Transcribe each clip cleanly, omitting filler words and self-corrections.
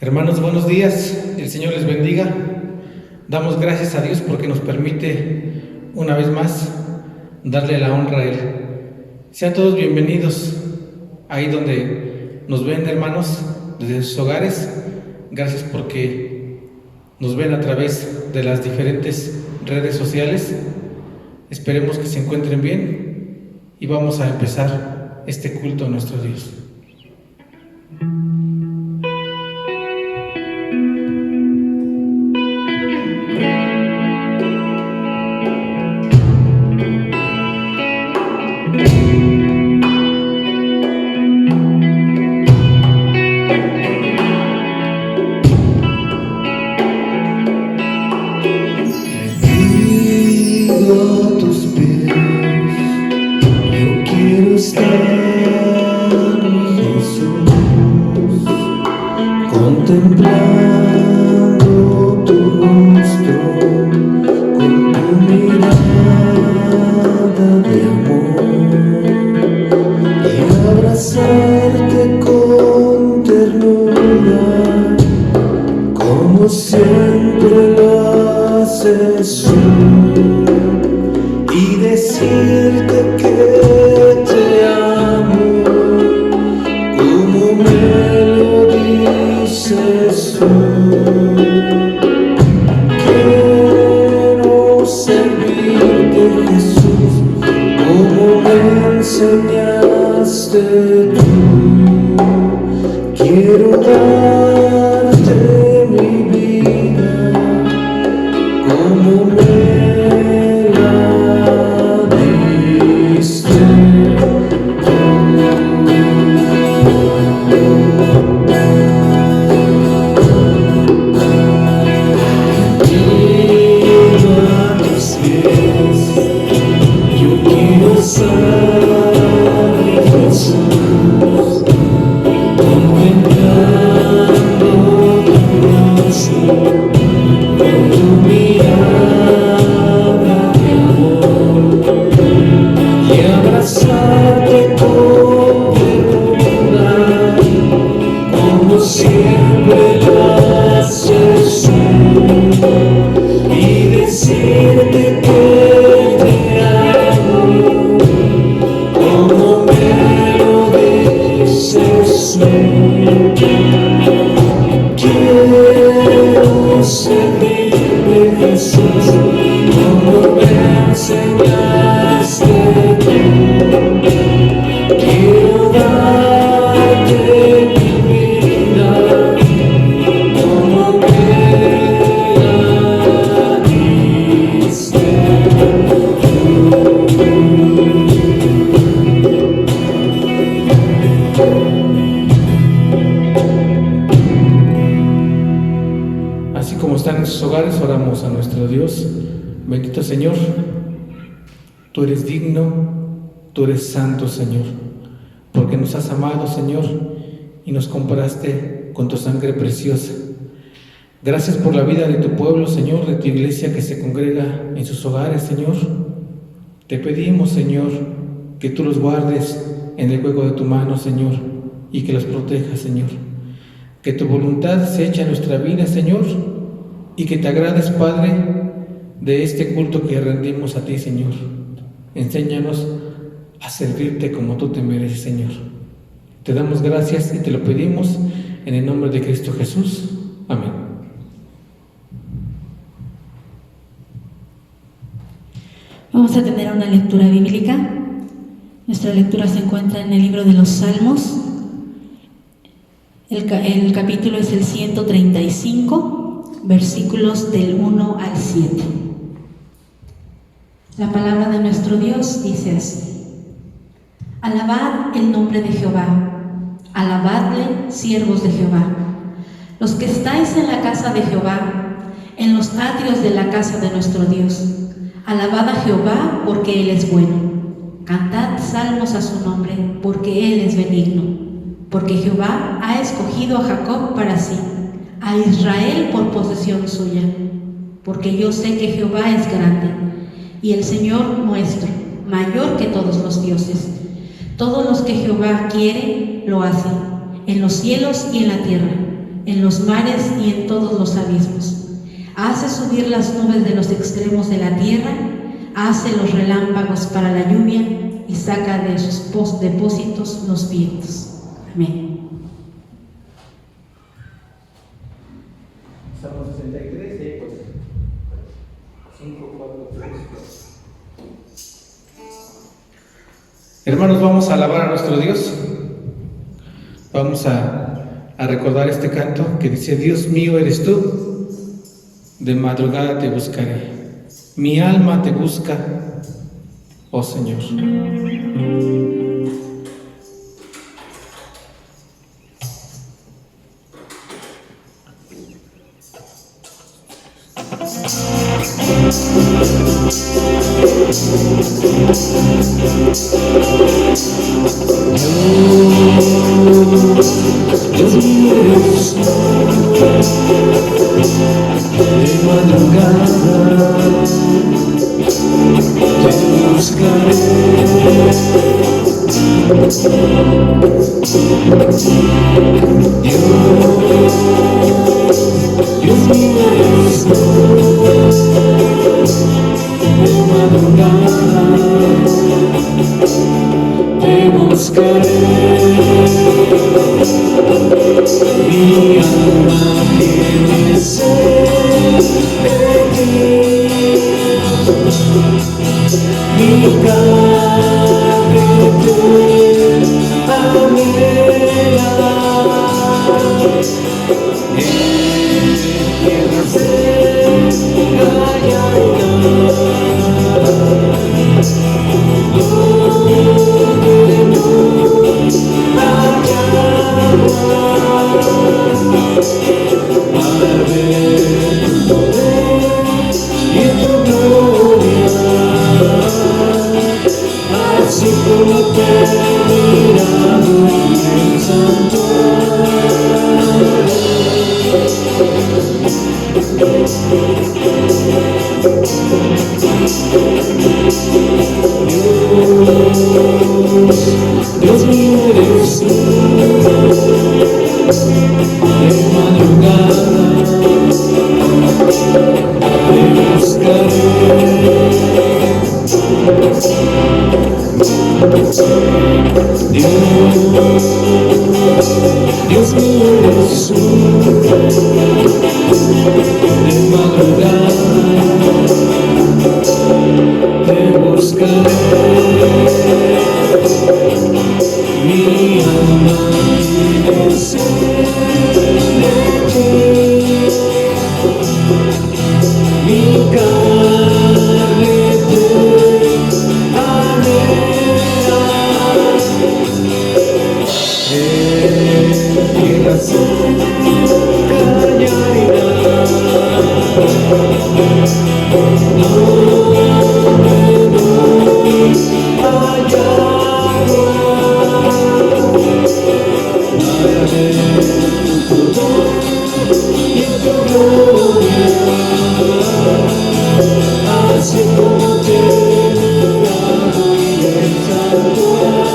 Hermanos, buenos días, el Señor les bendiga. Damos gracias a Dios porque nos permite una vez más darle la honra a Él. Sean todos bienvenidos ahí donde nos ven, hermanos, desde sus hogares. Gracias porque nos ven a través de las diferentes redes sociales. Esperemos que se encuentren bien y vamos a empezar este culto a nuestro Dios. Oramos a nuestro Dios. Bendito Señor, tú eres digno, tú eres santo, Señor, porque nos has amado, Señor, y nos compraste con tu sangre preciosa. Gracias por la vida de tu pueblo, Señor, de tu iglesia que se congrega en sus hogares, Señor. Te pedimos, Señor, que tú los guardes en el hueco de tu mano, Señor, y que los protejas, Señor. Que tu voluntad se eche en nuestra vida, Señor, y que te agrades, Padre, de este culto que rendimos a ti, Señor. Enséñanos a servirte como tú te mereces, Señor. Te damos gracias y te lo pedimos en el nombre de Cristo Jesús. Amén. Vamos a tener una lectura bíblica. Nuestra lectura se encuentra en el libro de los Salmos. El capítulo es el 135. Versículos del 1 al 7. La palabra de nuestro Dios dice así: Alabad el nombre de Jehová, alabadle, siervos de Jehová, los que estáis en la casa de Jehová, en los atrios de la casa de nuestro Dios. Alabad a Jehová, porque Él es bueno. Cantad salmos a su nombre, porque Él es benigno. Porque Jehová ha escogido a Jacob para sí, a Israel por posesión suya, porque yo sé que Jehová es grande, y el Señor nuestro, mayor que todos los dioses. Todos los que Jehová quiere, lo hace, en los cielos y en la tierra. en los mares y en todos los abismos. Hace subir las nubes de los extremos de la tierra, hace los relámpagos para la lluvia y saca de sus depósitos los vientos. Amén. Salmo 63, pues 5, 4, 3, 2. Hermanos, vamos a alabar a nuestro Dios. Vamos a recordar este canto que dice: Dios mío eres tú, de madrugada te buscaré. Mi alma te busca, oh Señor. Dios mío eres tú, de madrugada te buscaré. Dios mío eres tú, de madrugada te buscaré. Mi alma tiene sed de ti, mi carne te anhela. En tierra seca y árida, donde no hay agua, para ver tu poder y tu gloria, así como te he mirado en el santuario. Dios mío eres tú, de madrugada te buscaré. Dios mío eres tú, de madrugada te buscaré. Mi alma tiene sed de ti, mi carne te anhela. En tierra seca y árida, donde no hay agua, para ver tu poder y tu gloria, así como te he mirado en el santuario,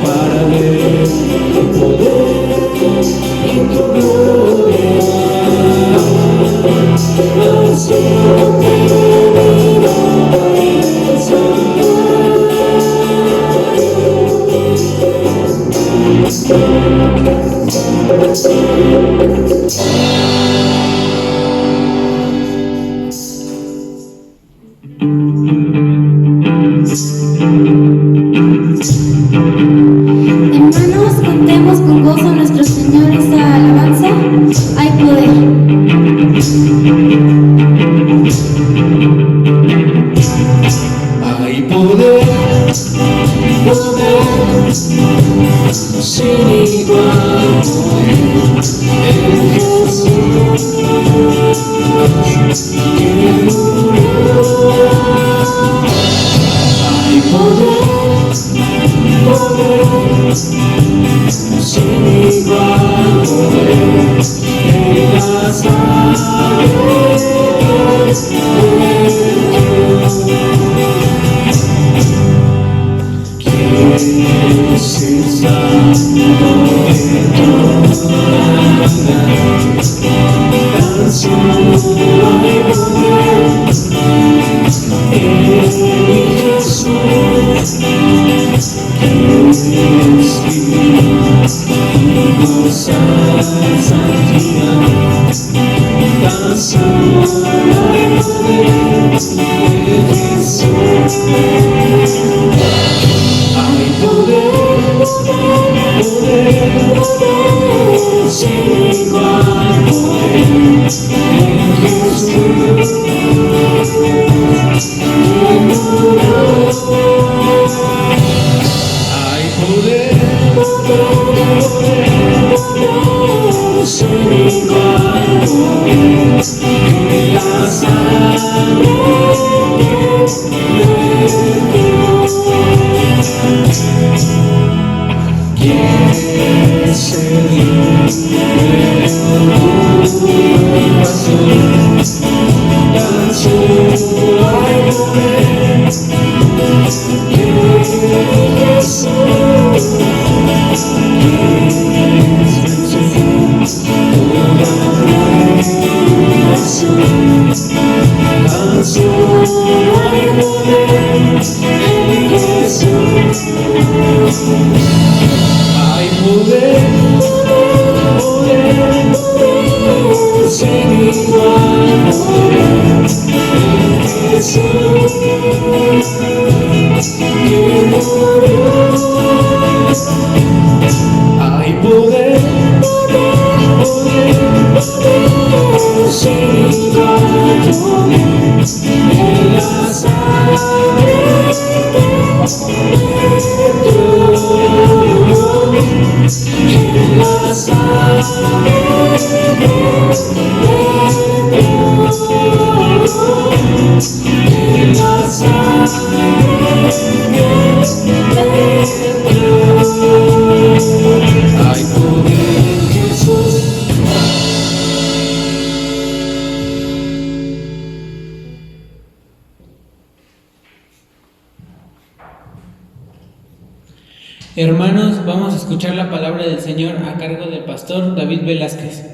para ver tu poder y tu gloria, así como te he mirado en el santuario. Hermanos, cantemos con gozo a nuestro Señor esta alabanza. Hay poder. Hay poder, poder, sin igual poder, en Jesús que murió. Hay poder, poder, sin igual poder, en la sangre de Dios. Hay poder, en la sangre en la sangre en la hay poder, Jesús. Hermanos, vamos a escuchar la palabra del Señor a cargo del pastor David Velázquez.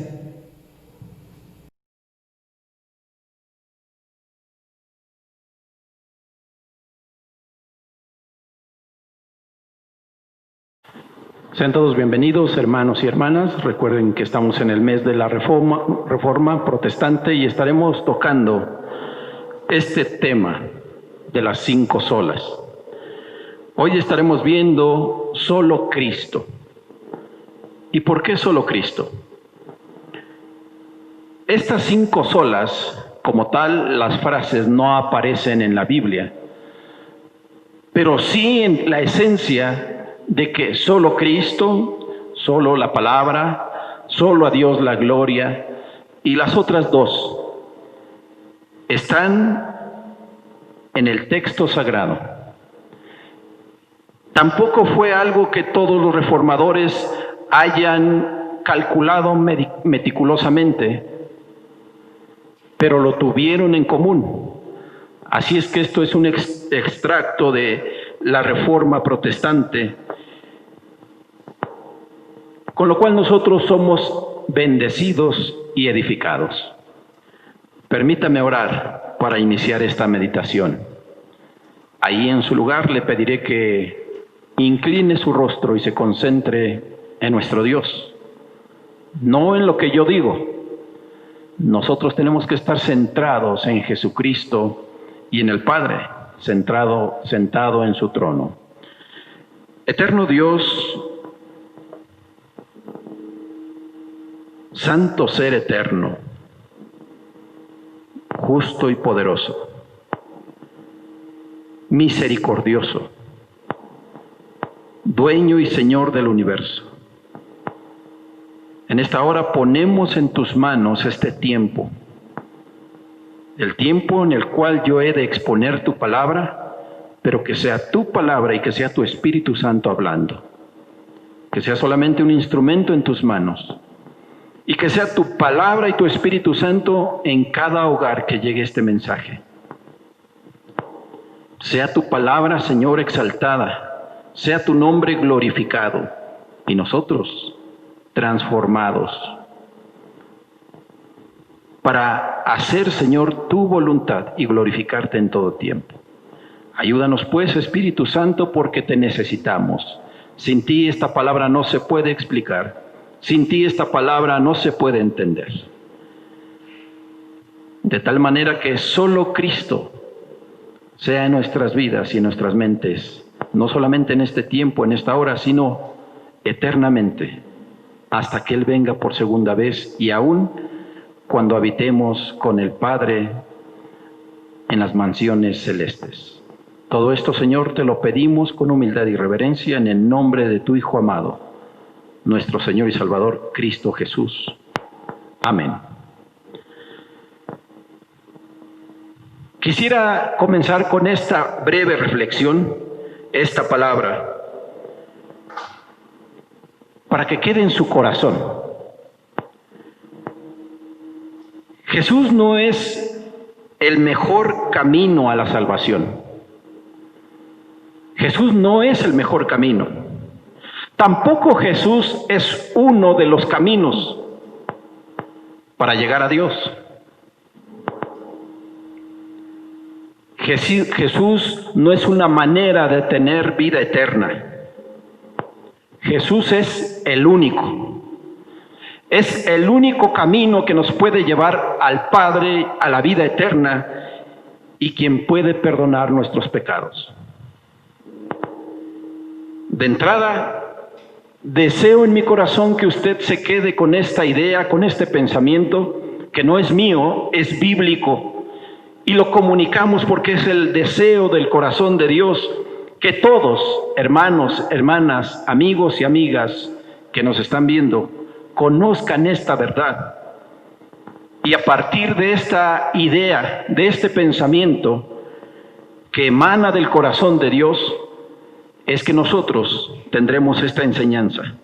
Sean todos bienvenidos, hermanos y hermanas. Recuerden que estamos en el mes de la Reforma Protestante y estaremos tocando este tema de las 5 solas. Hoy estaremos viendo solo Cristo. ¿Y por qué solo Cristo? Estas 5 solas, como tal, las frases no aparecen en la Biblia, pero sí en la esencia de que solo Cristo, solo la palabra, solo a Dios la gloria, y las otras 2 están en el texto sagrado. Tampoco fue algo que todos los reformadores hayan calculado meticulosamente, pero lo tuvieron en común. Así es que esto es un extracto de la Reforma Protestante, con lo cual nosotros somos bendecidos y edificados. Permítame orar para iniciar esta meditación. Ahí en su lugar le pediré que incline su rostro y se concentre en nuestro Dios, no en lo que yo digo. Nosotros tenemos que estar centrados en Jesucristo y en el Padre, sentado en su trono. Eterno Dios, Santo Ser eterno, justo y poderoso, misericordioso, dueño y Señor del universo. En esta hora ponemos en tus manos este tiempo, el tiempo en el cual yo he de exponer tu palabra, pero que sea tu palabra y que sea tu Espíritu Santo hablando, que sea solamente un instrumento en tus manos, y que sea tu palabra y tu Espíritu Santo en cada hogar que llegue este mensaje. Sea tu palabra, Señor, exaltada, sea tu nombre glorificado, y nosotros transformados, para hacer, Señor, tu voluntad y glorificarte en todo tiempo. Ayúdanos, pues, Espíritu Santo, porque te necesitamos. Sin ti esta palabra no se puede explicar. Sin ti esta palabra no se puede entender. De tal manera que solo Cristo sea en nuestras vidas y en nuestras mentes, no solamente en este tiempo, en esta hora, sino eternamente, hasta que Él venga por segunda vez y aún cuando habitemos con el Padre en las mansiones celestes. Todo esto, Señor, te lo pedimos con humildad y reverencia en el nombre de tu Hijo amado, nuestro Señor y Salvador, Cristo Jesús. Amén. Quisiera comenzar con esta breve reflexión, esta palabra, para que quede en su corazón. Jesús no es el mejor camino a la salvación. Jesús no es el mejor camino. Tampoco Jesús es uno de los caminos para llegar a Dios. Jesús no es una manera de tener vida eterna. Jesús es el único. Es el único camino que nos puede llevar al Padre, a la vida eterna, y quien puede perdonar nuestros pecados. De entrada, deseo en mi corazón que usted se quede con esta idea, con este pensamiento, que no es mío, es bíblico, y lo comunicamos porque es el deseo del corazón de Dios, que todos, hermanos, hermanas, amigos y amigas que nos están viendo, conozcan esta verdad. Y a partir de esta idea, de este pensamiento que emana del corazón de Dios, es que nosotros tendremos esta enseñanza.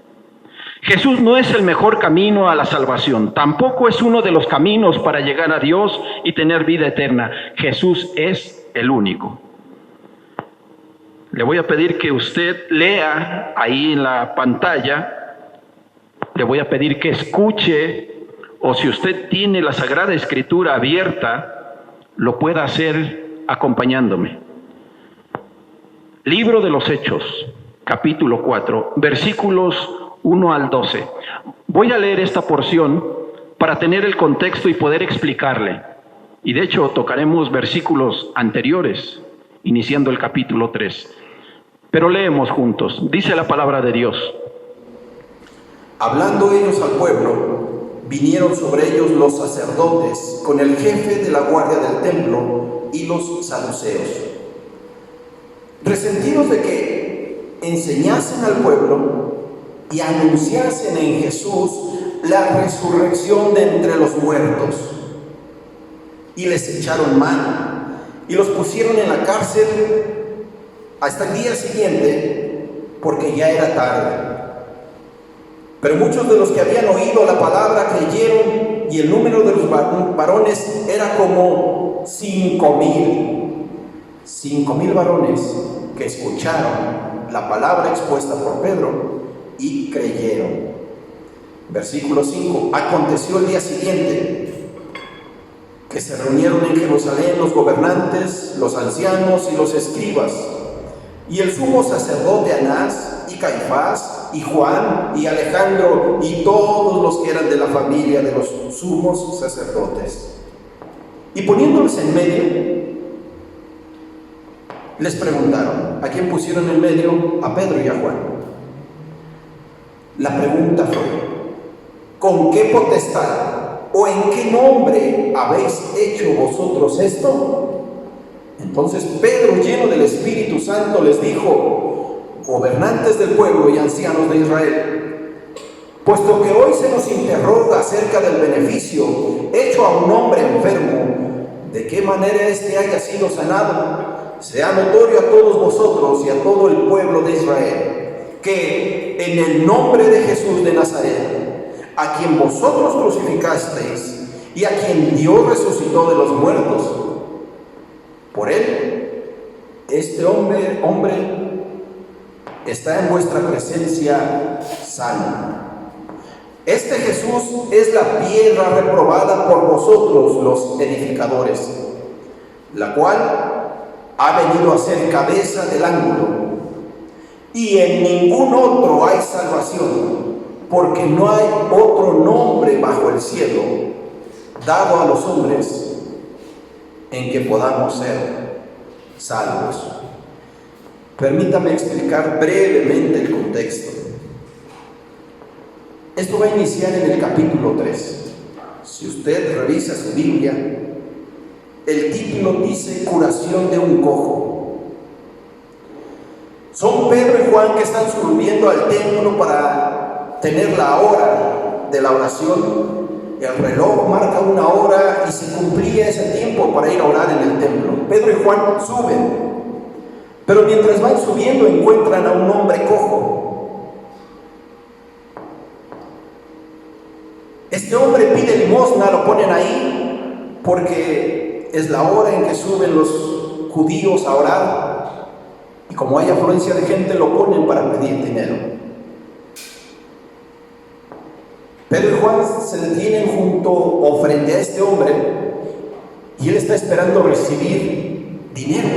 Jesús no es el mejor camino a la salvación, tampoco es uno de los caminos para llegar a Dios y tener vida eterna. Jesús es el único. Le voy a pedir que usted lea ahí en la pantalla, le voy a pedir que escuche, o si usted tiene la Sagrada Escritura abierta, lo pueda hacer acompañándome. Libro de los Hechos, capítulo 4, versículos 1 al 12. Voy a leer esta porción para tener el contexto y poder explicarle. Y de hecho tocaremos versículos anteriores, iniciando el capítulo 3. Pero leemos juntos. Dice la palabra de Dios. Hablando ellos al pueblo, vinieron sobre ellos los sacerdotes con el jefe de la guardia del templo y los saduceos. Resentidos de que enseñasen al pueblo y anunciasen en Jesús la resurrección de entre los muertos. Y les echaron mano y los pusieron en la cárcel hasta el día siguiente, porque ya era tarde. Pero muchos de los que habían oído la palabra creyeron, y el número de los varones era como 5,000 varones que escucharon la palabra expuesta por Pedro y creyeron. Versículo 5. Aconteció el día siguiente que se reunieron en Jerusalén los gobernantes, los ancianos y los escribas, y el sumo sacerdote Anás y Caifás y Juan y Alejandro y todos los que eran de la familia de los sumos sacerdotes. Y poniéndolos en medio, les preguntaron. ¿A quién pusieron en medio? A Pedro y a Juan. La pregunta fue: ¿con qué potestad o en qué nombre habéis hecho vosotros esto? Entonces Pedro, lleno del Espíritu Santo, les dijo: gobernantes del pueblo y ancianos de Israel, puesto que hoy se nos interroga acerca del beneficio hecho a un hombre enfermo, de qué manera éste haya sido sanado, sea notorio a todos vosotros y a todo el pueblo de Israel, que en el nombre de Jesús de Nazaret, a quien vosotros crucificasteis y a quien Dios resucitó de los muertos, por él, este hombre está en vuestra presencia sano. Este Jesús es la piedra reprobada por vosotros los edificadores, la cual ha venido a ser cabeza del ángulo, y en ningún otro hay salvación, porque no hay otro nombre bajo el cielo dado a los hombres en que podamos ser salvos. Permítame explicar brevemente el contexto. Esto va a iniciar en el capítulo 3. Si usted revisa su Biblia, el título dice curación de un cojo. Son Pedro y Juan que están subiendo al templo para tener la hora de la oración. El reloj marca una hora y se cumplía ese tiempo para ir a orar en el templo. Pedro y Juan suben, pero mientras van subiendo encuentran a un hombre cojo. Este hombre pide limosna, lo ponen ahí porque es la hora en que suben los judíos a orar, y como hay afluencia de gente lo ponen para pedir dinero. Pedro y Juan se detienen junto o frente a este hombre y él está esperando recibir dinero.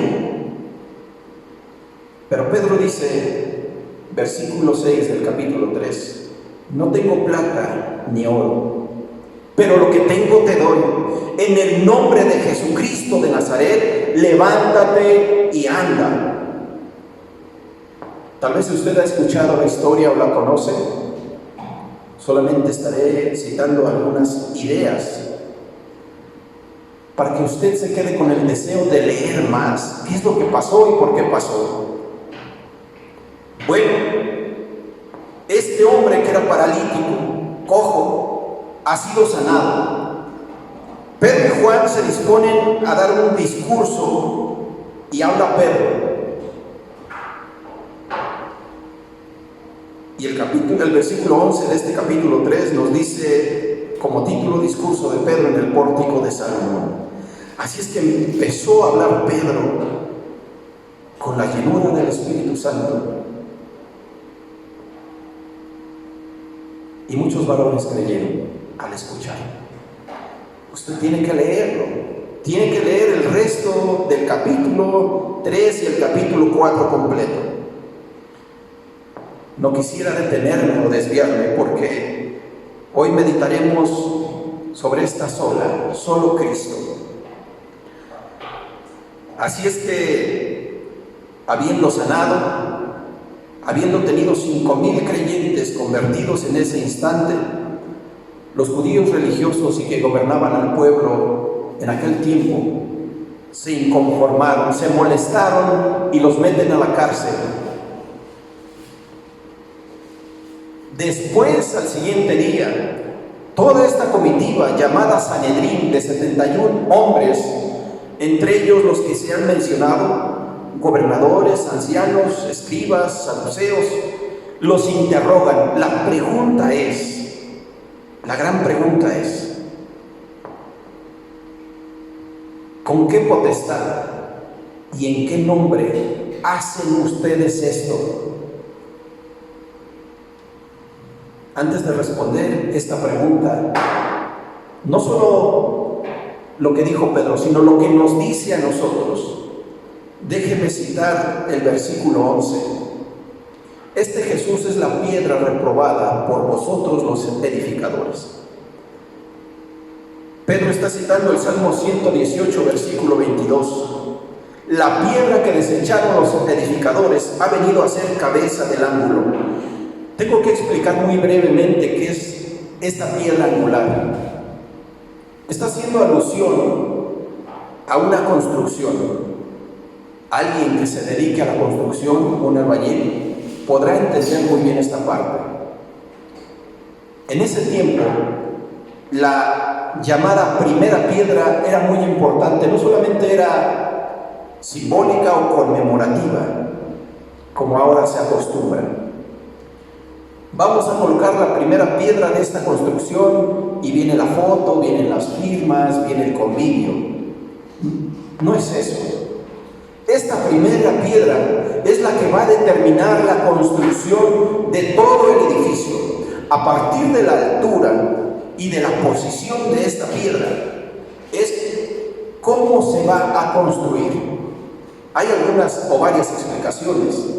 Pero Pedro dice, versículo 6 del capítulo 3, no tengo plata ni oro, pero lo que tengo te doy. En el nombre de Jesucristo de Nazaret, levántate y anda. Tal vez usted ha escuchado la historia o la conoce. Solamente estaré citando algunas ideas para que usted se quede con el deseo de leer más. ¿Qué es lo que pasó y por qué pasó? Bueno, este hombre que era paralítico, cojo, ha sido sanado. Pedro y Juan se disponen a dar un discurso y habla Pedro. Y el versículo 11 de este capítulo 3 nos dice como título: discurso de Pedro en el pórtico de Salomón. Así es que empezó a hablar Pedro con la llenura del Espíritu Santo. Y muchos varones creyeron al escuchar. Usted tiene que leerlo. Tiene que leer el resto del capítulo 3 y el capítulo 4 completo. No quisiera detenerme o desviarme porque hoy meditaremos sobre esta solo Cristo. Así es que, habiendo sanado, habiendo tenido 5,000 creyentes convertidos en ese instante, los judíos religiosos y que gobernaban al pueblo en aquel tiempo se inconformaron, se molestaron y los meten a la cárcel. Después, al siguiente día, toda esta comitiva llamada Sanedrín de 71 hombres, entre ellos los que se han mencionado, gobernadores, ancianos, escribas, saduceos, los interrogan. La gran pregunta es, ¿con qué potestad y en qué nombre hacen ustedes esto? Antes de responder esta pregunta, no solo lo que dijo Pedro, sino lo que nos dice a nosotros, déjeme citar el versículo 11. Este Jesús es la piedra reprobada por vosotros los edificadores. Pedro está citando el Salmo 118, versículo 22. La piedra que desecharon los edificadores ha venido a ser cabeza del ángulo. Tengo que explicar muy brevemente qué es esta piedra angular. Está haciendo alusión a una construcción. Alguien que se dedique a la construcción, un albañil, podrá entender muy bien esta parte. En ese tiempo, la llamada primera piedra era muy importante. No solamente era simbólica o conmemorativa, como ahora se acostumbra. Vamos a colocar la primera piedra de esta construcción y viene la foto, vienen las firmas, viene el convivio. No es eso. Esta primera piedra es la que va a determinar la construcción de todo el edificio. A partir de la altura y de la posición de esta piedra es cómo se va a construir. Hay algunas o varias explicaciones,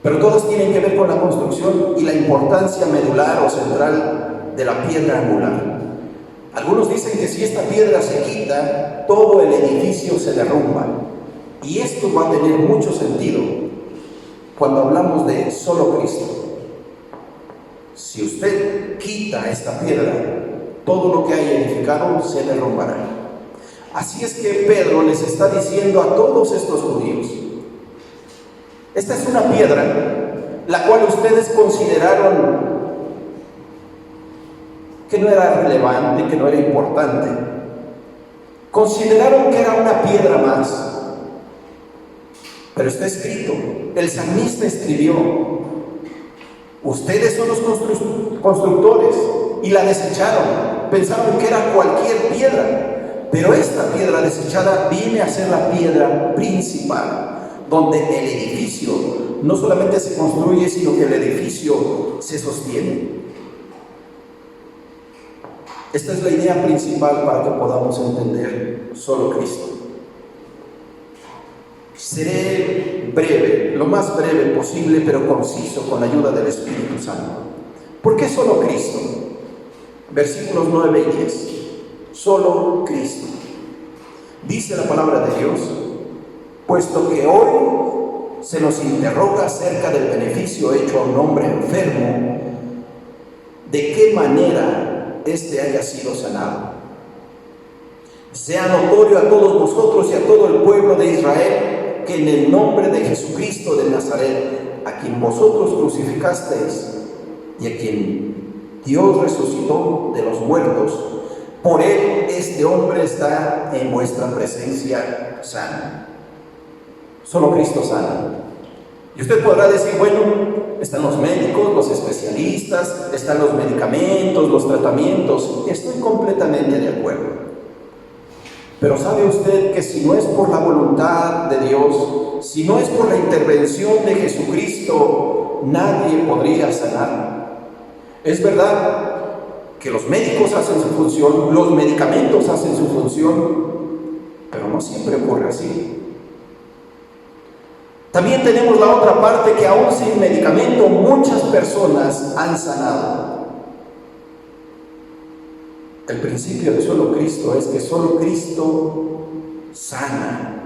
pero todos tienen que ver con la construcción y la importancia medular o central de la piedra angular. Algunos dicen que si esta piedra se quita, todo el edificio se derrumba. Y esto va a tener mucho sentido cuando hablamos de solo Cristo. Si usted quita esta piedra, todo lo que hay edificado se derrumbará. Así es que Pedro les está diciendo a todos estos judíos: esta es una piedra la cual ustedes consideraron que no era relevante, que no era importante. Consideraron que era una piedra más. Pero está escrito, el salmista escribió: ustedes son los constructores y la desecharon. Pensaron que era cualquier piedra, pero esta piedra desechada viene a ser la piedra principal, donde el edificio no solamente se construye, sino que el edificio se sostiene. Esta es la idea principal para que podamos entender solo Cristo. Seré breve, lo más breve posible, pero conciso, con la ayuda del Espíritu Santo. ¿Por qué solo Cristo? Versículos 9 y 10. Solo Cristo. Dice la palabra de Dios, puesto que hoy se nos interroga acerca del beneficio hecho a un hombre enfermo, de qué manera éste haya sido sanado. Sea notorio a todos vosotros y a todo el pueblo de Israel que en el nombre de Jesucristo de Nazaret, a quien vosotros crucificasteis y a quien Dios resucitó de los muertos, por él este hombre está en vuestra presencia sano. Solo Cristo sana. Y usted podrá decir, bueno, están los médicos, los especialistas, están los medicamentos, los tratamientos. Estoy completamente de acuerdo. Pero ¿sabe usted que si no es por la voluntad de Dios, si no es por la intervención de Jesucristo, nadie podría sanar? Es verdad que los médicos hacen su función, los medicamentos hacen su función, pero no siempre ocurre así. También tenemos la otra parte, que aún sin medicamento muchas personas han sanado. El principio de solo Cristo es que solo Cristo sana.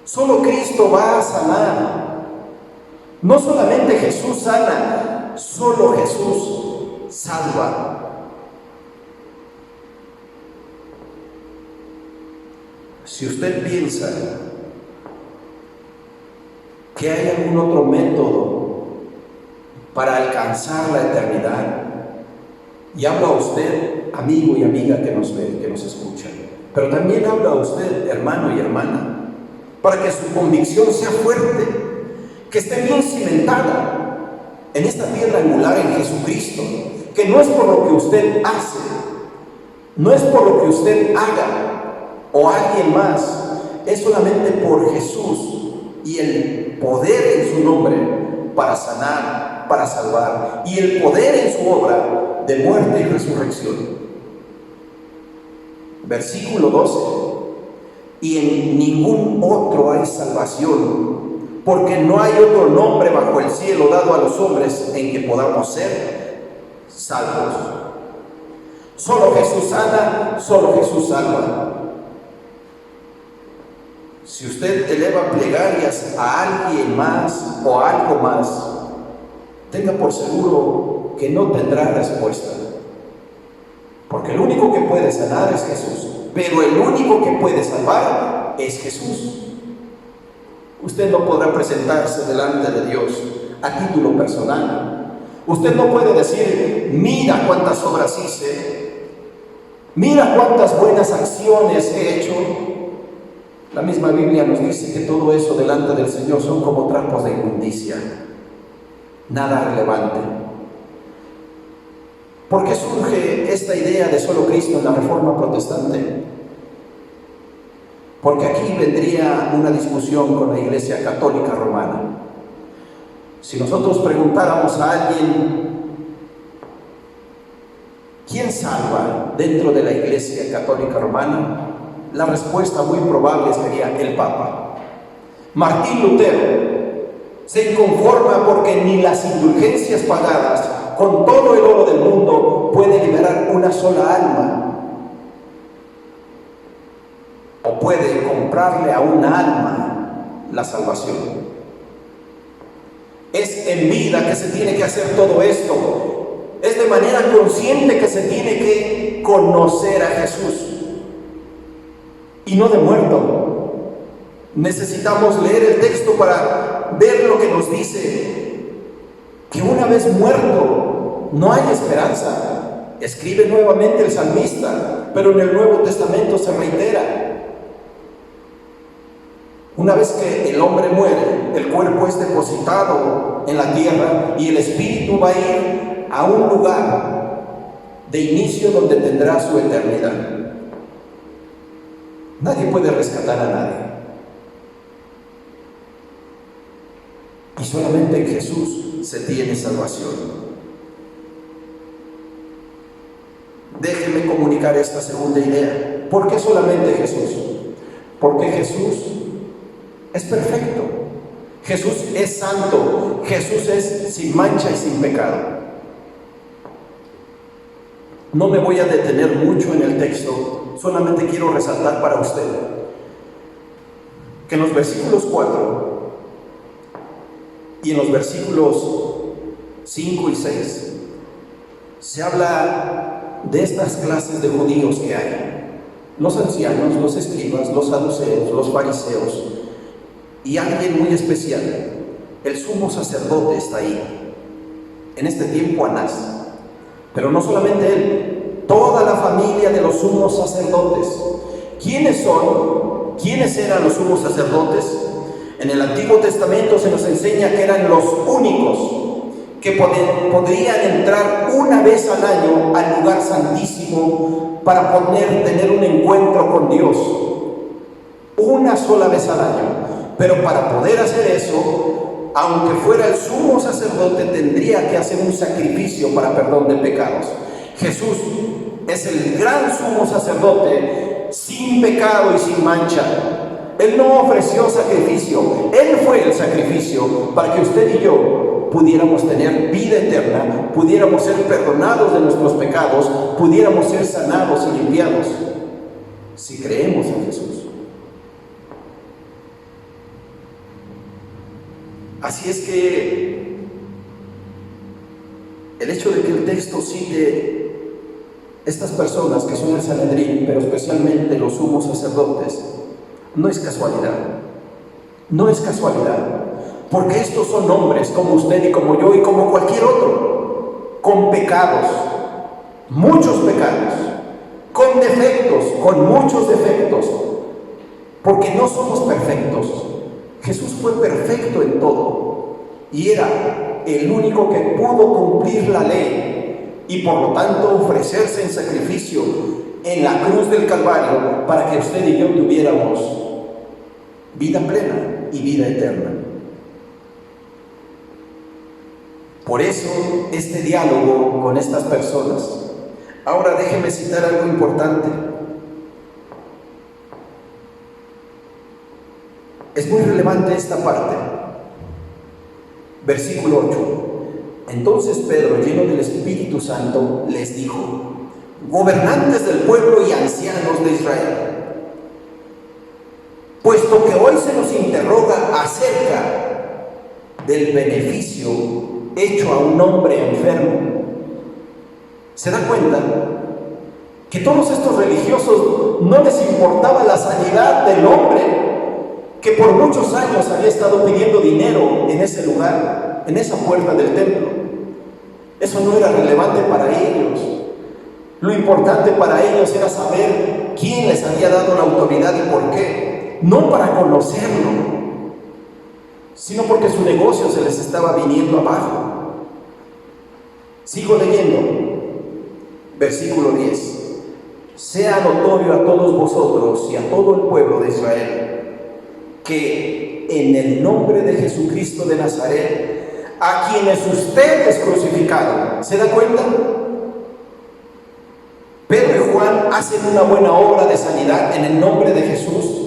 Solo Cristo va a sanar. No solamente Jesús sana, solo Jesús salva. Si usted piensa que hay algún otro método para alcanzar la eternidad, y habla usted, amigo y amiga que nos ve, que nos escucha, pero también habla usted, hermano y hermana, para que su convicción sea fuerte, que esté bien cimentada en esta piedra angular, en Jesucristo, que no es por lo que usted hace, no es por lo que usted haga o alguien más, es solamente por Jesús y el poder en su nombre para sanar, para salvar, y el poder en su obra de muerte y resurrección. Versículo 12. Y en ningún otro hay salvación, porque no hay otro nombre bajo el cielo dado a los hombres en que podamos ser salvos. Solo Jesús sana, solo Jesús salva. Si usted eleva plegarias a alguien más o a algo más, tenga por seguro que no tendrá respuesta. Porque el único que puede sanar es Jesús, pero el único que puede salvar es Jesús. Usted no podrá presentarse delante de Dios a título personal. Usted no puede decir, mira cuántas obras hice, mira cuántas buenas acciones he hecho. La misma Biblia nos dice que todo eso delante del Señor son como trapos de inmundicia, nada relevante. ¿Por qué surge esta idea de solo Cristo en la Reforma Protestante? Porque aquí vendría una discusión con la Iglesia Católica Romana. Si nosotros preguntáramos a alguien, ¿quién salva dentro de la Iglesia Católica Romana? La respuesta muy probable sería el Papa. Martín Lutero se inconforma porque ni las indulgencias pagadas con todo el oro del mundo puede liberar una sola alma, o puede comprarle a una alma la salvación. Es en vida que se tiene que hacer todo esto. Es de manera consciente que se tiene que conocer a Jesús, y no de muerto. Necesitamos leer el texto para ver lo que nos dice, que una vez muerto no hay esperanza. Escribe nuevamente el salmista, pero en el Nuevo Testamento se reitera. Una vez que el hombre muere, el cuerpo es depositado en la tierra y el espíritu va a ir a un lugar de inicio donde tendrá su eternidad. Nadie puede rescatar a nadie. Y solamente en Jesús se tiene salvación. Déjenme comunicar esta segunda idea. ¿Por qué solamente Jesús? Porque Jesús es perfecto. Jesús es santo. Jesús es sin mancha y sin pecado. No me voy a detener mucho en el texto, solamente quiero resaltar para usted que en los versículos 4 y en los versículos 5 y 6 se habla de estas clases de judíos que hay: los ancianos, los escribas, los saduceos, los fariseos, y alguien muy especial, el sumo sacerdote está ahí. En este tiempo Anás, pero no solamente él, toda la familia de los sumos sacerdotes. ¿Quiénes son? ¿Quiénes eran los sumos sacerdotes? En el Antiguo Testamento se nos enseña que eran los únicos que podrían entrar una vez al año al lugar santísimo para poder tener un encuentro con Dios. Una sola vez al año. Pero para poder hacer eso, aunque fuera el sumo sacerdote, tendría que hacer un sacrificio para perdón de pecados. Jesús es el gran sumo sacerdote, sin pecado y sin mancha. Él no ofreció sacrificio, Él fue el sacrificio para que usted y yo pudiéramos tener vida eterna, pudiéramos ser perdonados de nuestros pecados, pudiéramos ser sanados y limpiados, si creemos en Jesús. Así es que el hecho de que el texto cite estas personas que son el Sanedrín, pero especialmente los sumos sacerdotes, no es casualidad. No es casualidad, porque estos son hombres como usted y como yo y como cualquier otro, con pecados, muchos pecados, con defectos, con muchos defectos, porque no somos perfectos. Jesús fue perfecto en todo y era el único que pudo cumplir la ley y por lo tanto ofrecerse en sacrificio en la cruz del Calvario para que usted y yo tuviéramos vida plena y vida eterna. Por eso este diálogo con estas personas. Ahora déjeme citar algo importante. Es muy relevante esta parte. Versículo 8. Entonces Pedro, lleno del Espíritu Santo, les dijo: gobernantes del pueblo y ancianos de Israel, puesto que hoy se nos interroga acerca del beneficio hecho a un hombre enfermo, ¿se da cuenta que todos estos religiosos no les importaba la sanidad del hombre que por muchos años había estado pidiendo dinero en ese lugar, en esa puerta del templo? Eso no era relevante para ellos. Lo importante para ellos era saber quién les había dado la autoridad y por qué, no para conocerlo, sino porque su negocio se les estaba viniendo abajo. Sigo leyendo, versículo 10. Sea notorio a todos vosotros y a todo el pueblo de Israel que en el nombre de Jesucristo de Nazaret, a quienes ustedes crucificaron, ¿se da cuenta? Pedro y Juan hacen una buena obra de sanidad en el nombre de Jesús,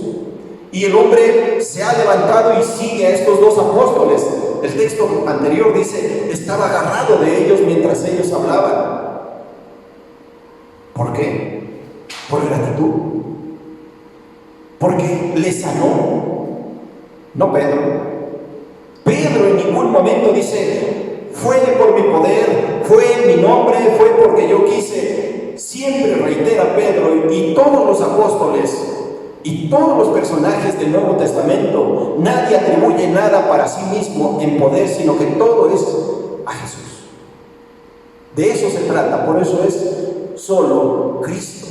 y el hombre se ha levantado y sigue a estos dos apóstoles. El texto anterior dice: estaba agarrado de ellos mientras ellos hablaban. ¿Por qué? Por gratitud, porque les sanó. No Pedro. Pedro en ningún momento dice: fue por mi poder, fue en mi nombre, fue porque yo quise. Siempre reitera Pedro y todos los apóstoles y todos los personajes del Nuevo Testamento, nadie atribuye nada para sí mismo en poder, sino que todo es a Jesús. De eso se trata, por eso es solo Cristo.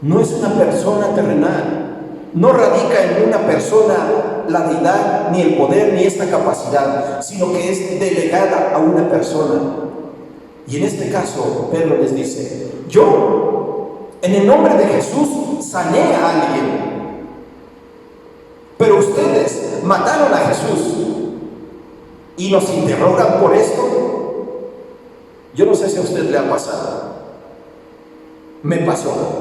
No es una persona terrenal. No radica en una persona la deidad, ni el poder, ni esta capacidad, sino que es delegada a una persona. Y en este caso, Pedro les dice: yo, en el nombre de Jesús, sané a alguien. Pero ustedes mataron a Jesús y nos interrogan por esto. Yo no sé si a usted le ha pasado. Me pasó.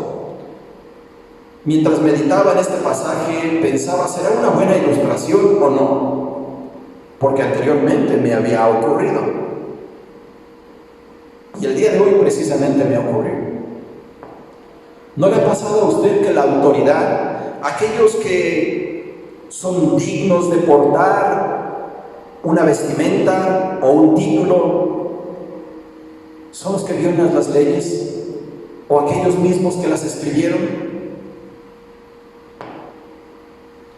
Mientras meditaba en este pasaje, pensaba: ¿será una buena ilustración o no? Porque anteriormente me había ocurrido. Y el día de hoy precisamente precisamente me ocurrió. ¿No le ha pasado a usted que la autoridad, aquellos que son dignos de portar una vestimenta o un título, son los que violan las leyes o aquellos mismos que las escribieron?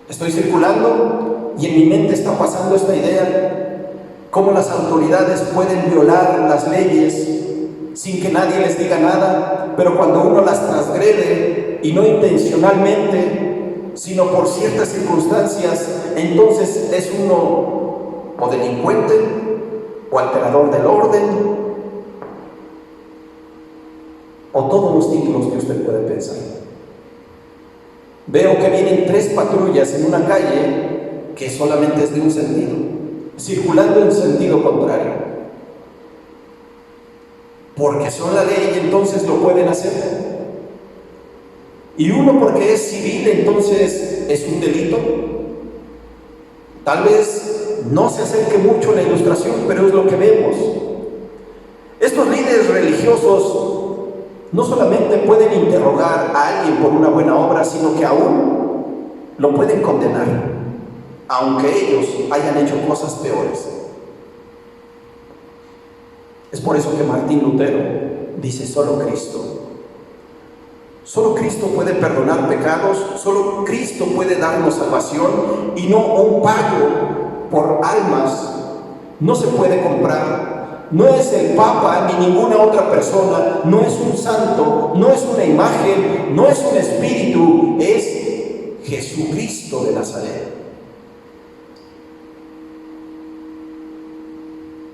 Estoy circulando y en mi mente está pasando esta idea, cómo las autoridades pueden violar las leyes sin que nadie les diga nada, pero cuando uno las transgrede y no intencionalmente, sino por ciertas circunstancias, entonces es uno o delincuente o alterador del orden o todos los títulos que usted puede pensar. Veo que vienen 3 patrullas en una calle que solamente es de un sentido, circulando en sentido contrario. Porque son la ley y entonces lo pueden hacer. Y uno porque es civil entonces es un delito. Tal vez no se acerque mucho a la ilustración, pero es lo que vemos. Estos líderes religiosos no solamente pueden interrogar a alguien por una buena obra, sino que aún lo pueden condenar, aunque ellos hayan hecho cosas peores. Es por eso que Martín Lutero dice: solo Cristo. Solo Cristo puede perdonar pecados, solo Cristo puede darnos salvación y no un pago por almas. No se puede comprar. No es el Papa ni ninguna otra persona, no es un santo, no es una imagen, no es un espíritu, es Jesucristo de Nazaret.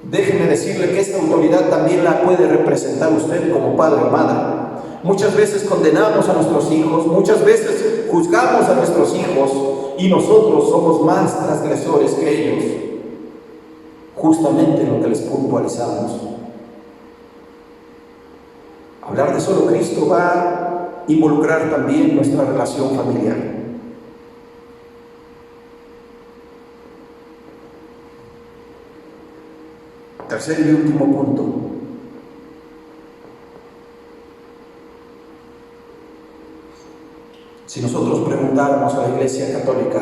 Déjeme decirle que esta autoridad también la puede representar usted como padre o madre. Muchas veces condenamos a nuestros hijos, muchas veces juzgamos a nuestros hijos y nosotros somos más transgresores que ellos. Justamente lo que les puntualizamos. Hablar de solo Cristo va a involucrar también nuestra relación familiar. Tercer y último punto. Si nosotros preguntáramos a la Iglesia Católica,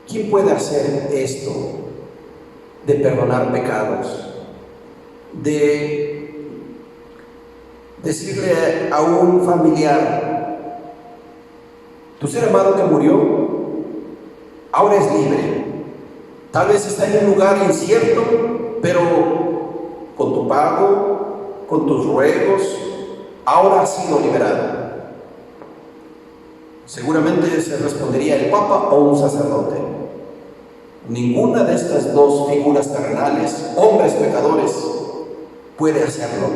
¿quién puede hacer esto de perdonar pecados? De decirle a un familiar: tu ser amado que murió ahora es libre. Tal vez está en un lugar incierto, pero con tu pago, con tus ruegos, ahora ha sido liberado. Seguramente se respondería el Papa o un sacerdote. Ninguna de estas dos figuras terrenales, hombres pecadores, puede hacerlo,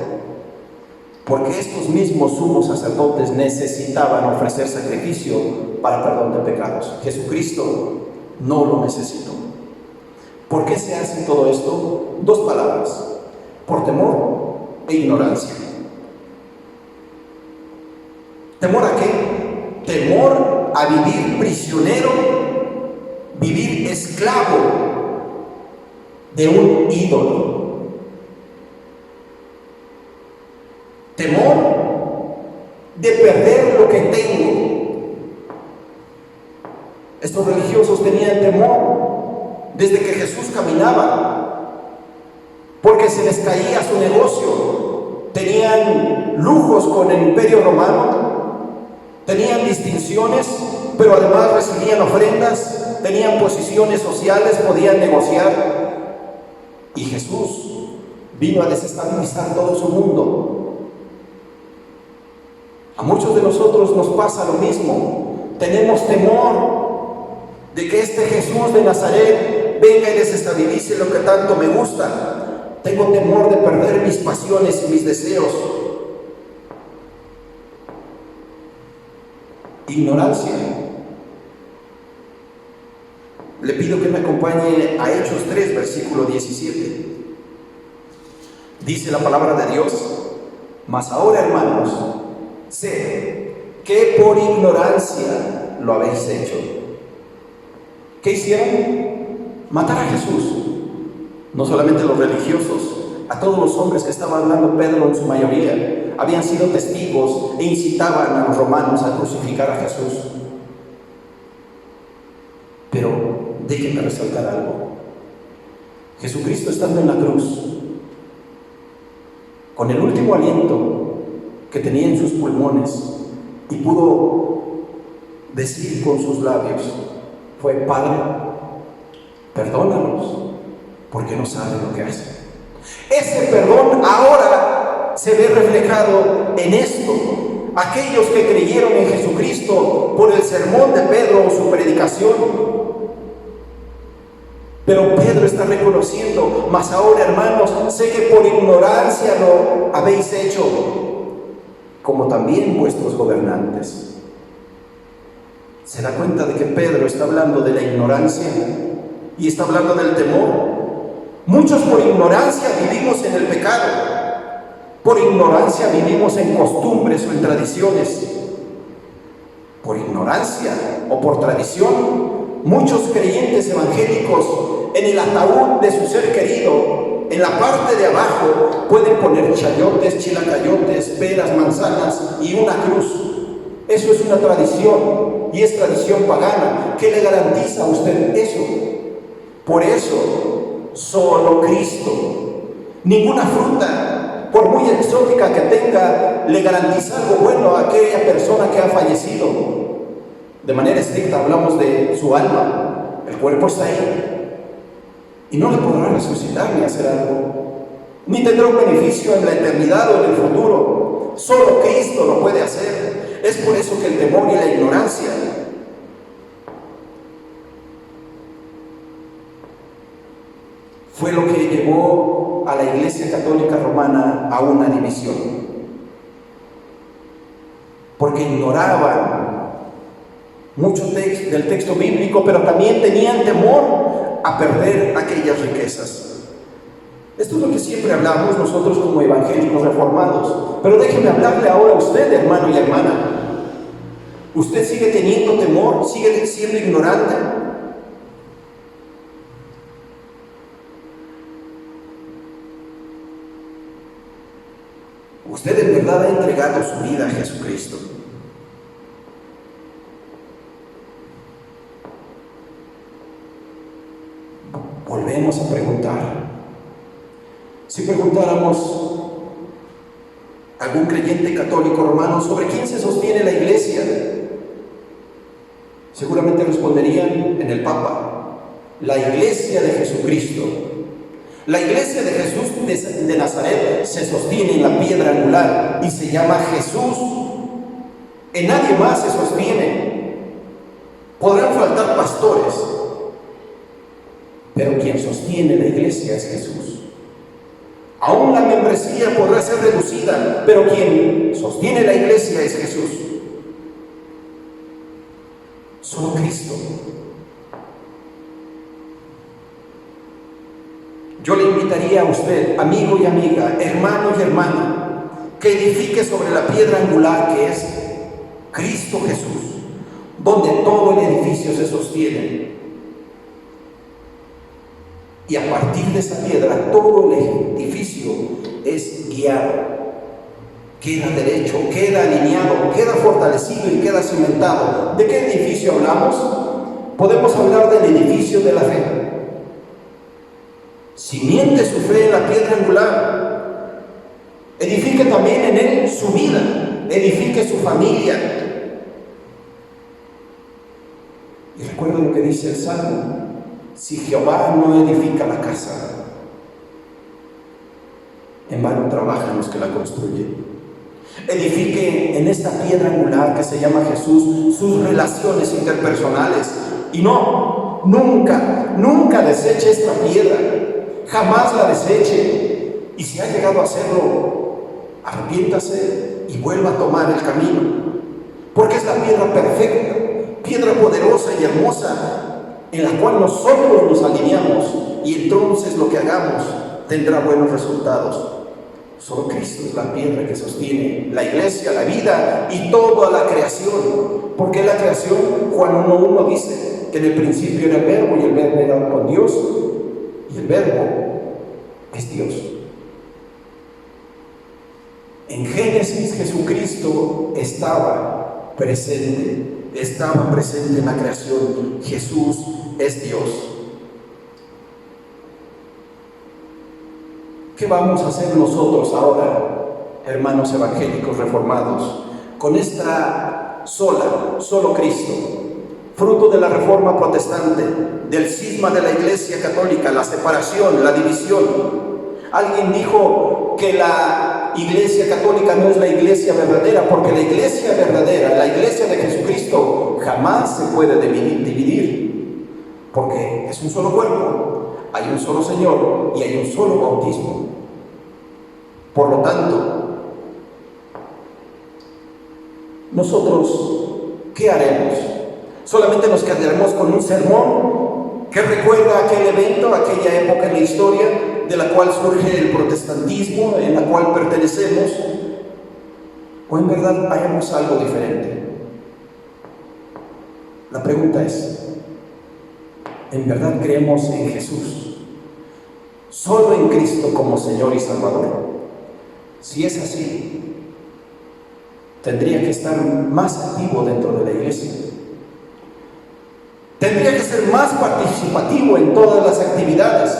porque estos mismos sumos sacerdotes necesitaban ofrecer sacrificio para perdón de pecados. Jesucristo no lo necesitó. ¿Por qué se hace todo esto? 2 palabras: por temor e ignorancia. ¿Temor a qué? Temor a vivir prisionero, vivir esclavo de un ídolo. Temor de perder lo que tengo. Estos religiosos tenían temor desde que Jesús caminaba, porque se les caía su negocio. Tenían lujos con el Imperio Romano, tenían distinciones, pero además recibían ofrendas, tenían posiciones sociales, podían negociar. Y Jesús vino a desestabilizar todo su mundo. A muchos de nosotros nos pasa lo mismo. Tenemos temor de que este Jesús de Nazaret venga y desestabilice lo que tanto me gusta. Tengo temor de perder mis pasiones y mis deseos. Ignorancia. Le pido que me acompañe a Hechos 3, versículo 17. Dice la palabra de Dios: mas ahora, hermanos, sé que por ignorancia lo habéis hecho. ¿Qué hicieron? Matar a Jesús. No solamente los religiosos, a todos los hombres que estaba hablando Pedro en su mayoría, habían sido testigos e incitaban a los romanos a crucificar a Jesús. Pero déjenme resaltar algo. Jesucristo estando en la cruz, con el último aliento que tenía en sus pulmones, y pudo decir con sus labios, fue: Padre, perdónalos, porque no saben lo que hacen. Ese perdón ahora se ve reflejado en esto. Aquellos que creyeron en Jesucristo por el sermón de Pedro o su predicación. Pero Pedro está reconociendo: mas ahora, hermanos, sé que por ignorancia lo habéis hecho, como también vuestros gobernantes. ¿Se da cuenta de que Pedro está hablando de la ignorancia y está hablando del temor? Muchos por ignorancia vivimos en el pecado, por ignorancia vivimos en costumbres o en tradiciones, por ignorancia o por tradición. Muchos creyentes evangélicos en el ataúd de su ser querido, en la parte de abajo, pueden poner chayotes, chilacayotes, peras, manzanas y una cruz. Eso es una tradición, y es tradición pagana. ¿Qué le garantiza a usted eso? Por eso, solo Cristo. Ninguna fruta, por muy exótica que tenga, le garantiza algo bueno a aquella persona que ha fallecido. De manera estricta hablamos de su alma. El cuerpo está ahí y no le podrá resucitar ni hacer algo, ni tendrá un beneficio en la eternidad o en el futuro. Solo Cristo lo puede hacer. Es por eso que el temor y la ignorancia fue lo que llevó a la Iglesia Católica Romana a una división, porque ignoraban mucho del texto bíblico, pero también tenían temor a perder aquellas riquezas. Esto es lo que siempre hablamos nosotros como evangélicos reformados. Pero déjeme hablarle ahora a usted, hermano y hermana. ¿Usted sigue teniendo temor? ¿Sigue siendo ignorante? ¿Usted en verdad ha entregado su vida a Jesucristo? Volvemos a preguntar. Si preguntáramos a algún creyente católico romano sobre quién se sostiene la iglesia, seguramente responderían: en el Papa, la iglesia de Jesucristo. La iglesia de Jesús de Nazaret se sostiene en la piedra angular y se llama Jesús. En nadie más se sostiene. Podrán faltar pastores, pero quien sostiene la iglesia es Jesús. Aún la membresía podrá ser reducida, pero quien sostiene la iglesia es Jesús. Solo Cristo. Yo le invitaría a usted, amigo y amiga, hermano y hermana, que edifique sobre la piedra angular que es Cristo Jesús, donde todo el edificio se sostiene. Y a partir de esa piedra todo el edificio es guiado, queda derecho, queda alineado, queda fortalecido y queda cimentado. ¿De qué edificio hablamos? Podemos hablar del edificio de la fe. Cimiente su fe en la piedra angular. Edifique también en él su vida, edifique su familia. Y recuerda lo que dice el Salmo: si Jehová no edifica la casa, en vano trabajan los que la construyen. Edifique en esta piedra angular que se llama Jesús sus relaciones interpersonales. Y no, nunca deseche esta piedra. Jamás la deseche. Y si ha llegado a hacerlo, arrepiéntase y vuelva a tomar el camino. Porque es la piedra perfecta, piedra poderosa y hermosa, en la cual nosotros nos alineamos, y entonces lo que hagamos tendrá buenos resultados. Solo Cristo es la piedra que sostiene la iglesia, la vida y toda la creación. Porque la creación, Juan 1:1 dice que en el principio era el verbo, y el verbo era con Dios, y el verbo es Dios. En Génesis Jesucristo estaba presente en la creación. Jesús es Dios. ¿Qué vamos a hacer nosotros ahora, hermanos evangélicos reformados, con esta solo Cristo, fruto de la Reforma Protestante, del cisma de la Iglesia Católica, la separación, la división? Alguien dijo que la Iglesia Católica no es la Iglesia verdadera, porque la Iglesia verdadera, la Iglesia de Jesucristo, jamás se puede dividir, porque es un solo cuerpo, hay un solo Señor y hay un solo bautismo. Por lo tanto, nosotros, ¿qué haremos? ¿Solamente nos quedaremos con un sermón que recuerda aquel evento, aquella época en la historia de la cual surge el protestantismo, en la cual pertenecemos? ¿O en verdad haremos algo diferente? La pregunta es, ¿en verdad creemos en Jesús? ¿Solo en Cristo como Señor y Salvador? Si es así, tendría que estar más activo dentro de la iglesia. Tendría que ser más participativo en todas las actividades.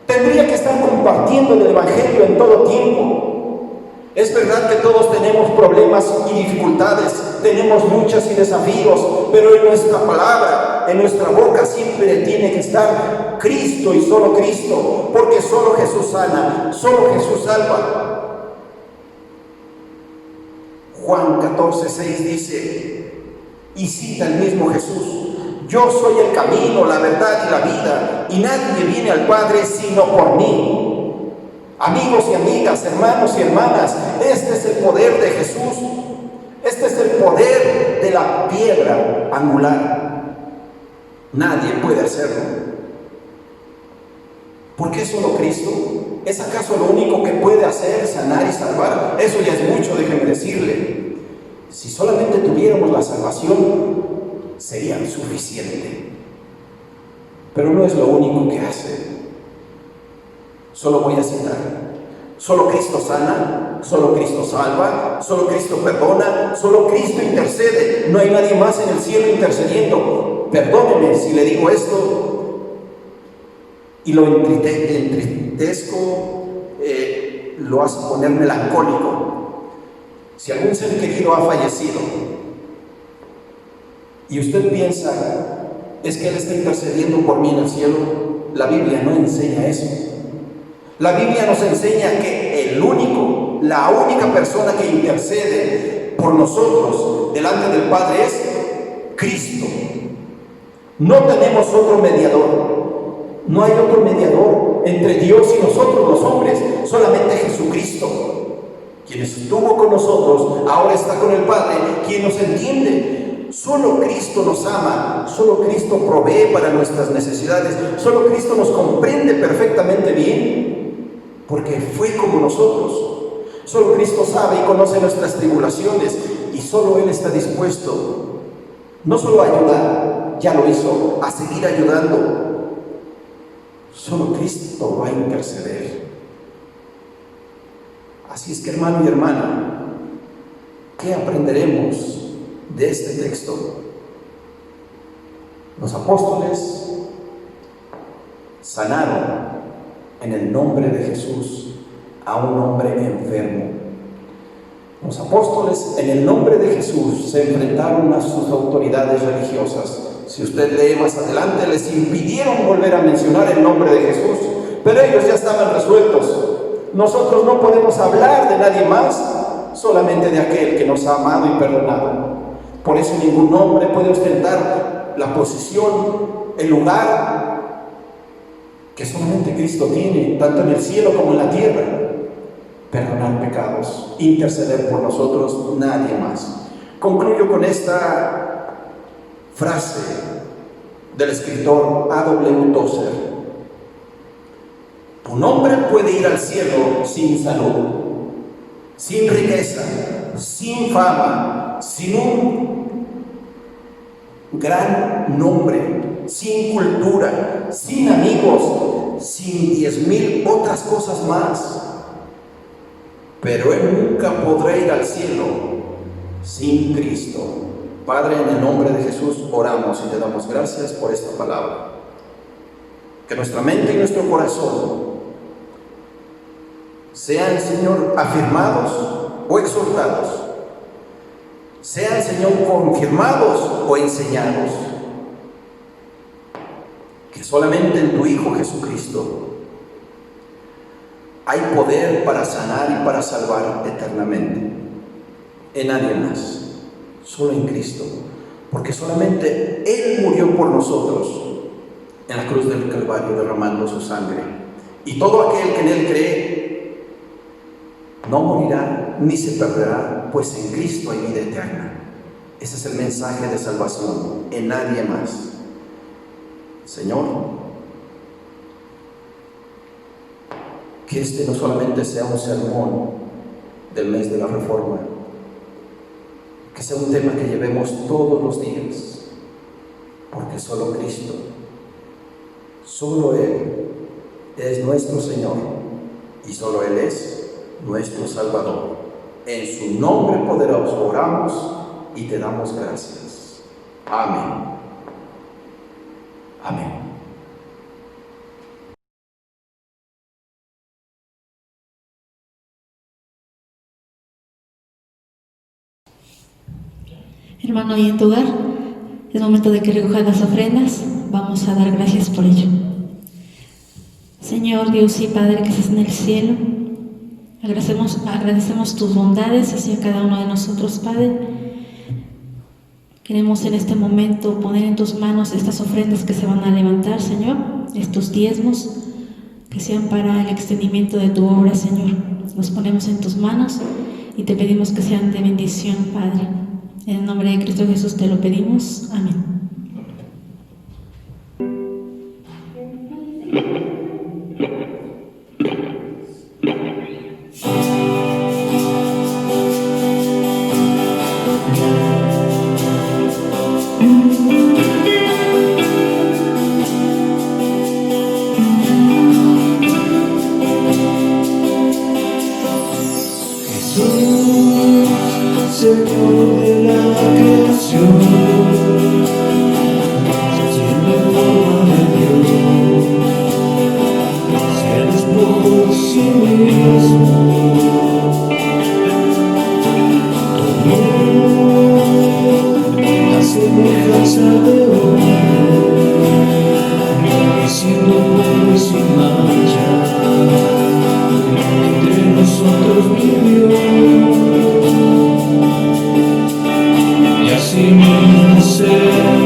Tendría que estar compartiendo el Evangelio en todo tiempo. Es verdad que todos tenemos problemas y dificultades, tenemos luchas y desafíos, pero en nuestra palabra, en nuestra boca siempre tiene que estar Cristo y solo Cristo, porque solo Jesús sana, solo Jesús salva. Juan 14:6 dice, y cita el mismo Jesús: yo soy el camino, la verdad y la vida, y nadie viene al Padre sino por mí. Amigos y amigas, hermanos y hermanas, este es el poder de Jesús. Este es el poder de la piedra angular. Nadie puede hacerlo. ¿Por qué solo Cristo? ¿Es acaso lo único que puede hacer, sanar y salvar? Eso ya es mucho, déjeme decirle. Si solamente tuviéramos la salvación, sería suficiente. Pero no es lo único que hace. Solo voy a citar: solo Cristo sana, solo Cristo salva, solo Cristo perdona, solo Cristo intercede. No hay nadie más en el cielo intercediendo. Perdóneme si le digo esto y lo entristezco, lo hace poner melancólico. Si algún ser querido ha fallecido y usted piensa, es que Él está intercediendo por mí en el cielo, la Biblia no enseña eso. La Biblia nos enseña que la única persona que intercede por nosotros delante del Padre es Cristo. No tenemos otro mediador. No hay otro mediador entre Dios y nosotros los hombres, solamente Jesucristo, quien estuvo con nosotros, ahora está con el Padre, quien nos entiende. Solo Cristo nos ama, solo Cristo provee para nuestras necesidades, solo Cristo nos comprende perfectamente bien, porque fue como nosotros. Solo Cristo sabe y conoce nuestras tribulaciones, y solo Él está dispuesto, no solo a ayudar, ya lo hizo, a seguir ayudando. Solo Cristo va a interceder. Así es que, hermano y hermana, ¿qué aprenderemos de este texto? Los apóstoles sanaron en el nombre de Jesús a un hombre enfermo. Los apóstoles en el nombre de Jesús se enfrentaron a sus autoridades religiosas. Si usted lee más adelante, les impidieron volver a mencionar el nombre de Jesús, pero ellos ya estaban resueltos. Nosotros no podemos hablar de nadie más, solamente de aquel que nos ha amado y perdonado. Por eso ningún hombre puede ostentar la posición, el lugar que solamente Cristo tiene, tanto en el cielo como en la tierra: perdonar pecados, interceder por nosotros, nadie más. Concluyo con esta frase del escritor A.W. Tozer: un hombre puede ir al cielo sin salud, sin riqueza, sin fama, sin un gran nombre, sin cultura, sin amigos, sin 10,000 otras cosas más. pero él nunca podrá ir al cielo sin Cristo. Padre, en el nombre de Jesús oramos y te damos gracias por esta palabra. Que nuestra mente y nuestro corazón sean, Señor, afirmados o exhortados, sean, Señor, confirmados o enseñados, que solamente en tu Hijo Jesucristo hay poder para sanar y para salvar eternamente. En nadie más, solo en Cristo, porque solamente Él murió por nosotros en la cruz del Calvario, derramando su sangre. Y todo aquel que en Él cree no morirá ni se perderá, pues en Cristo hay vida eterna. Ese es el mensaje de salvación, en nadie más. Señor, que este no solamente sea un sermón del mes de la Reforma, que sea un tema que llevemos todos los días, porque solo Cristo, solo Él es nuestro Señor y solo Él es nuestro Salvador. En su nombre poderoso oramos y te damos gracias. Amén. Amén. Hermano, y en tu hogar es momento de que recojas las ofrendas. Vamos a dar gracias por ello. Señor Dios y Padre que estás en el cielo, agradecemos tus bondades hacia cada uno de nosotros, Padre. Queremos en este momento poner en tus manos estas ofrendas que se van a levantar, Señor, estos diezmos que sean para el extendimiento de tu obra, Señor. Los ponemos en tus manos y te pedimos que sean de bendición, Padre. En el nombre de Cristo Jesús te lo pedimos. Amén. Señor de la creación, siendo forma de Dios, se despojó de sí mismo, tomó la semejanza de hombre, y siendo puro y sin mancha, entre nosotros vivió. Sin ser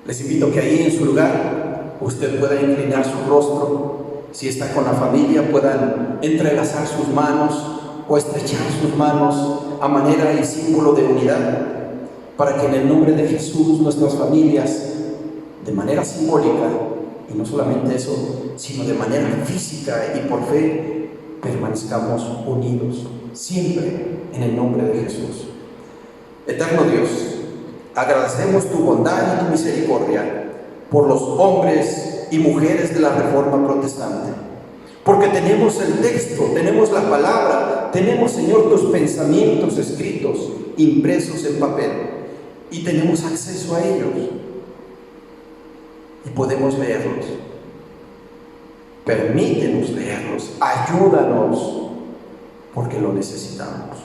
Les invito que ahí en su lugar usted pueda inclinar su rostro. Si está con la familia, puedan entrelazar sus manos o estrechar sus manos a manera y símbolo de unidad, para que en el nombre de Jesús nuestras familias, de manera simbólica, y no solamente eso, sino de manera física y por fe, permanezcamos unidos siempre en el nombre de Jesús. Eterno Dios, agradecemos tu bondad y tu misericordia por los hombres y mujeres de la Reforma Protestante, porque tenemos el texto, tenemos la palabra, tenemos, Señor, tus pensamientos escritos, impresos en papel, y tenemos acceso a ellos y podemos leerlos. Permítenos leerlos, ayúdanos, porque lo necesitamos.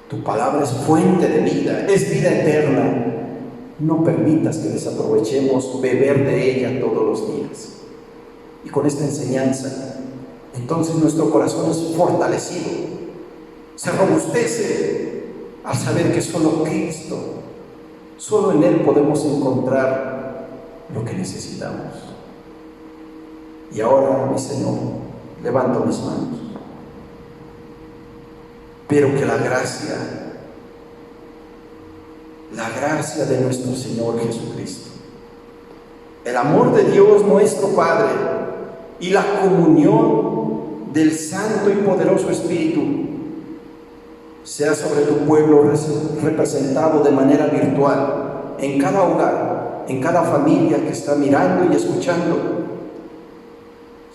Tu palabra es fuente de vida, es vida eterna. No permitas que desaprovechemos beber de ella todos los días. Y con esta enseñanza, entonces nuestro corazón es fortalecido, se robustece al saber que solo Cristo, solo en Él podemos encontrar lo que necesitamos. Y ahora, mi Señor, levanto mis manos. Pero que la gracia de nuestro Señor Jesucristo, el amor de Dios nuestro Padre y la comunión del Santo y poderoso Espíritu sea sobre tu pueblo representado de manera virtual en cada hogar, en cada familia que está mirando y escuchando,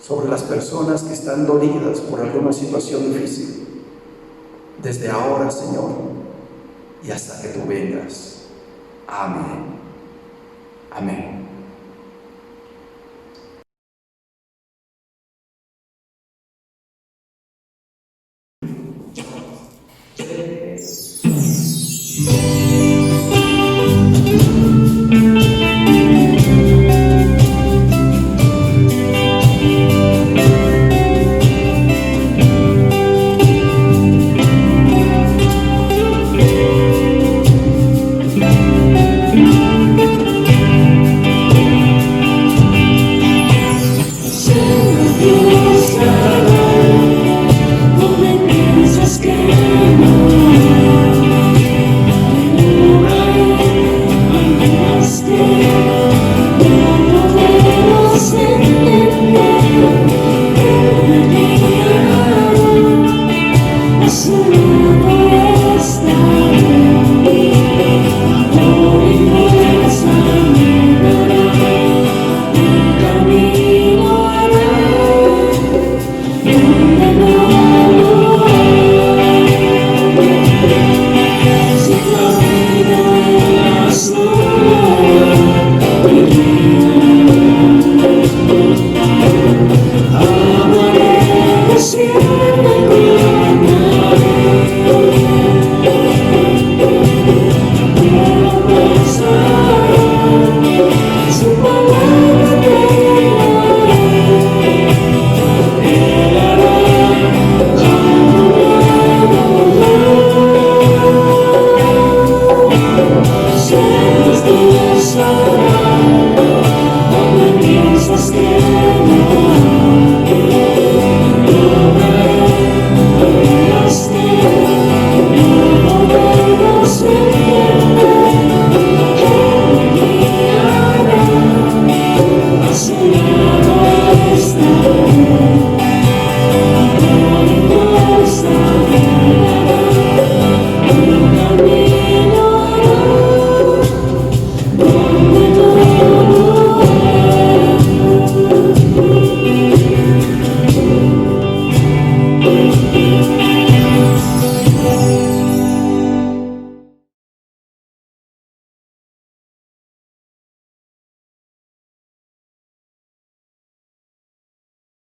sobre las personas que están dolidas por alguna situación difícil, desde ahora, Señor, y hasta que tú vengas. Amén. Amén. Siempre